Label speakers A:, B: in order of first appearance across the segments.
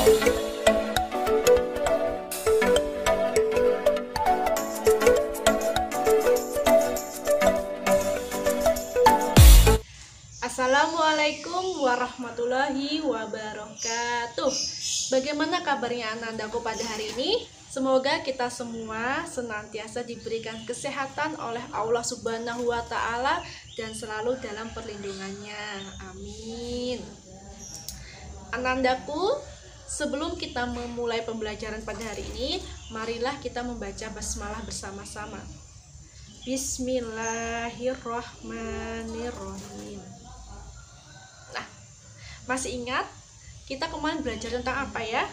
A: Assalamualaikum warahmatullahi wabarakatuh. Bagaimana kabarnya Anandaku pada hari ini? Semoga kita semua senantiasa diberikan kesehatan oleh Allah Subhanahu wa Ta'ala dan selalu dalam perlindungannya. Amin. Anandaku, sebelum kita memulai pembelajaran pada hari ini, marilah kita membaca basmalah bersama-sama. Bismillahirrahmanirrahim. Masih ingat kita kemarin belajar tentang apa ya?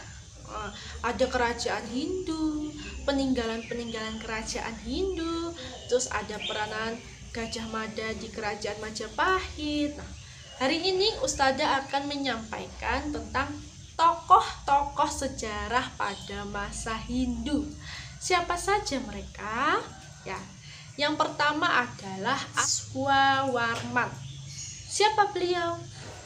A: Ada kerajaan Hindu, peninggalan-peninggalan kerajaan Hindu, terus ada peranan Gajah Mada di kerajaan Majapahit. Nah, hari ini Ustazah akan menyampaikan tentang tokoh-tokoh sejarah pada masa Hindu. Siapa saja mereka? Ya, yang pertama adalah Aswawarman. Siapa beliau?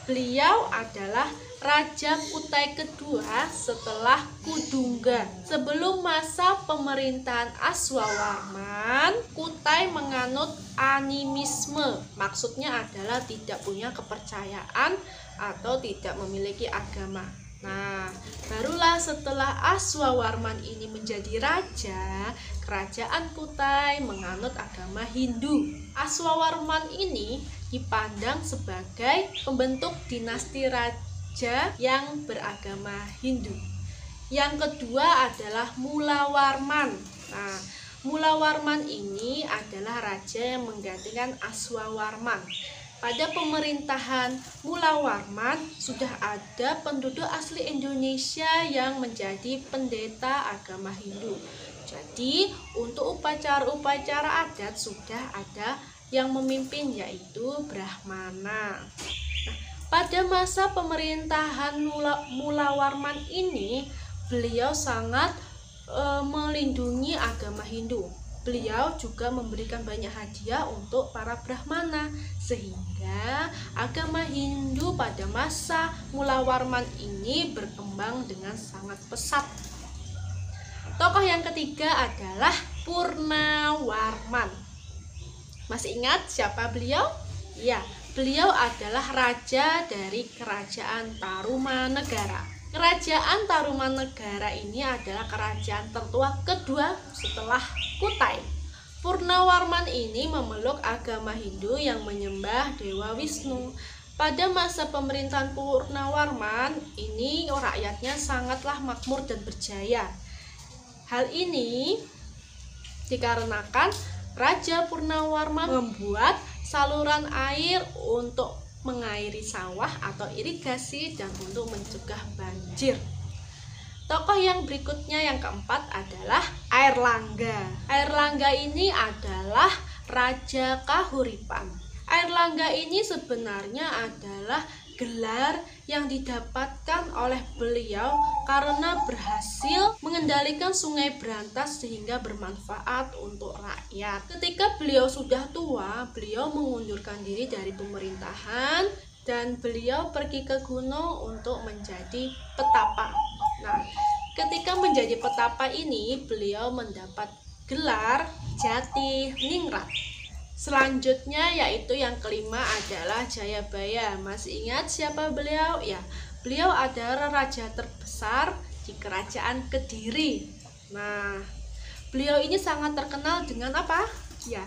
A: Beliau adalah Raja Kutai kedua setelah Kudungga. Sebelum masa pemerintahan Aswawarman, Kutai menganut animisme. Maksudnya adalah tidak punya kepercayaan atau tidak memiliki agama. Nah, barulah setelah Aswawarman ini menjadi raja, kerajaan Kutai menganut agama Hindu. Aswawarman ini dipandang sebagai pembentuk dinasti raja yang beragama Hindu. Yang kedua adalah Mulawarman. Nah, Mulawarman ini adalah raja yang menggantikan Aswawarman. Pada pemerintahan Mulawarman sudah ada penduduk asli Indonesia yang menjadi pendeta agama Hindu. Jadi untuk upacara-upacara adat sudah ada yang memimpin, yaitu Brahmana. Nah, pada masa pemerintahan Mulawarman ini beliau sangat melindungi agama Hindu. Beliau juga memberikan banyak hadiah untuk para Brahmana, sehingga agama Hindu pada masa Mulawarman ini berkembang dengan sangat pesat. Tokoh yang ketiga adalah Purnawarman. Masih ingat siapa beliau? Ya, beliau adalah raja dari kerajaan Tarumanegara. Kerajaan Tarumanegara ini adalah kerajaan tertua kedua setelah Kutai. Purnawarman ini memeluk agama Hindu yang menyembah Dewa Wisnu. Pada masa pemerintahan Purnawarman ini rakyatnya sangatlah makmur dan berjaya. Hal ini dikarenakan Raja Purnawarman membuat saluran air untuk mengairi sawah atau irigasi dan untuk mencegah banjir. Tokoh yang berikutnya yang keempat adalah Airlangga. Airlangga ini adalah Raja Kahuripan. Airlangga ini sebenarnya adalah gelar yang didapatkan oleh beliau karena berhasil mengendalikan Sungai Brantas sehingga bermanfaat untuk rakyat. Ketika beliau sudah tua, beliau mengundurkan diri dari pemerintahan dan beliau pergi ke gunung untuk menjadi petapa. Nah, ketika menjadi petapa ini, beliau mendapat gelar Jati Ningrat. Selanjutnya yaitu yang kelima adalah Jayabaya. Masih ingat siapa beliau? Ya, beliau adalah raja terbesar di kerajaan Kediri. Nah, beliau ini sangat terkenal dengan apa? Ya,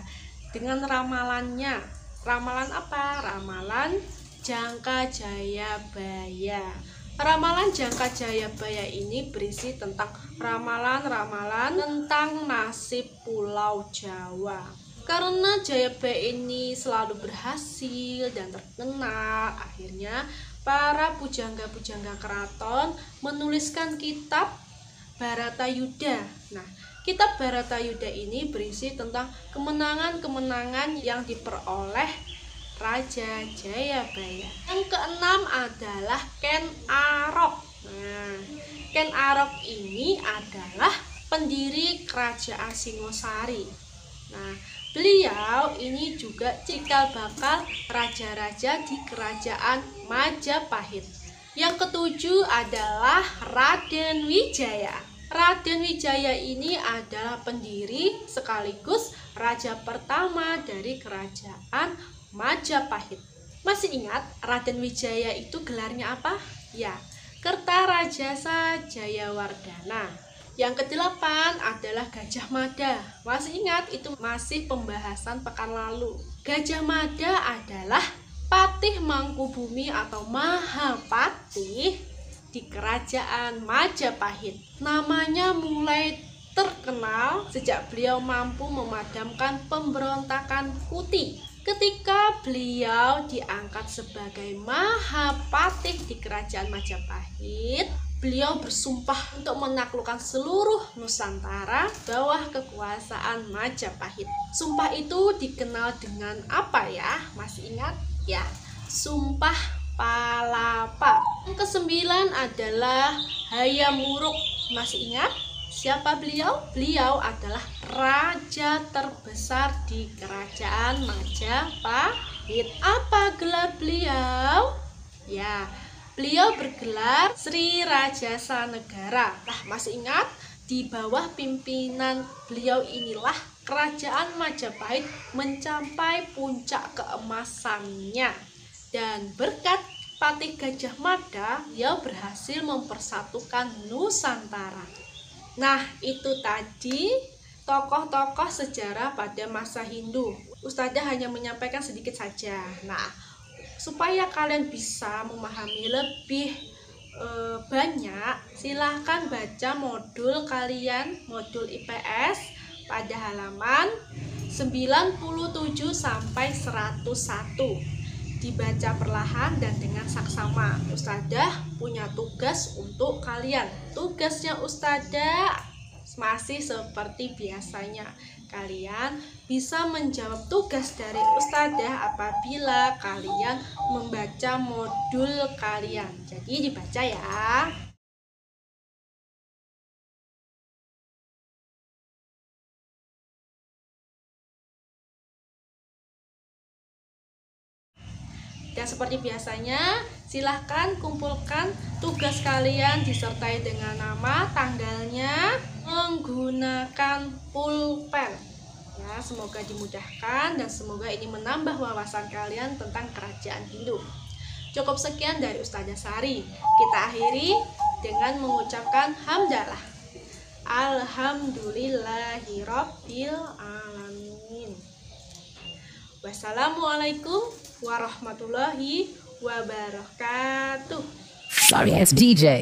A: dengan ramalannya. Ramalan apa? Ramalan Jangka Jayabaya. Ramalan Jangka Jayabaya ini berisi tentang ramalan-ramalan tentang nasib Pulau Jawa. Karena Jayabaya ini selalu berhasil dan terkenal, akhirnya para pujangga-pujangga keraton menuliskan kitab Bharatayuddha. Nah, kitab Bharatayuddha ini berisi tentang kemenangan-kemenangan yang diperoleh Raja Jayabaya. Yang keenam adalah Ken Arok. Nah, Ken Arok ini adalah pendiri kerajaan Singosari. Nah, beliau ini juga cikal bakal raja-raja di kerajaan Majapahit. Yang ketujuh adalah Raden Wijaya. Raden Wijaya ini adalah pendiri sekaligus raja pertama dari kerajaan Majapahit. Masih ingat Raden Wijaya itu gelarnya apa? Ya, Kertarajasa Jayawardhana. Yang kedelapan adalah Gajah Mada. Masih ingat, itu masih pembahasan pekan lalu. Gajah Mada adalah Patih Mangkubumi atau Mahapatih di kerajaan Majapahit. Namanya mulai terkenal sejak beliau mampu memadamkan pemberontakan Kuti. Ketika beliau diangkat sebagai Mahapatih di kerajaan Majapahit, beliau bersumpah untuk menaklukkan seluruh Nusantara bawah kekuasaan Majapahit. Sumpah itu dikenal dengan apa ya? Masih ingat? Ya, Sumpah Palapa. Yang kesembilan adalah Hayam Wuruk. Masih ingat? Siapa beliau? Beliau adalah raja terbesar di kerajaan Majapahit. Apa gelar beliau? Ya, beliau bergelar Sri Rajasa Negara. Nah, masih ingat? Di bawah pimpinan beliau inilah kerajaan Majapahit mencapai puncak keemasannya. Dan berkat Patih Gajah Mada, beliau berhasil mempersatukan Nusantara. Nah, itu tadi tokoh-tokoh sejarah pada masa Hindu. Ustazah hanya menyampaikan sedikit saja. Nah, supaya kalian bisa memahami lebih banyak, silahkan baca modul kalian, modul IPS pada halaman 97 sampai 101. Dibaca perlahan dan dengan saksama. Ustazah punya tugas untuk kalian. Tugasnya Ustazah masih seperti biasanya. Kalian bisa menjawab tugas dari Ustazah apabila kalian membaca modul kalian. Jadi dibaca ya. Dan seperti biasanya, silahkan kumpulkan tugas kalian disertai dengan nama, tanggalnya, menggunakan pulpen. Ya, semoga dimudahkan dan semoga ini menambah wawasan kalian tentang kerajaan Hindu. Cukup sekian dari Ustazah Sari. Kita akhiri dengan mengucapkan hamdalah. Alhamdulillahirabbil alamin. Wassalamualaikum warahmatullahi wabarakatuh.
B: Sorry, it's DJ.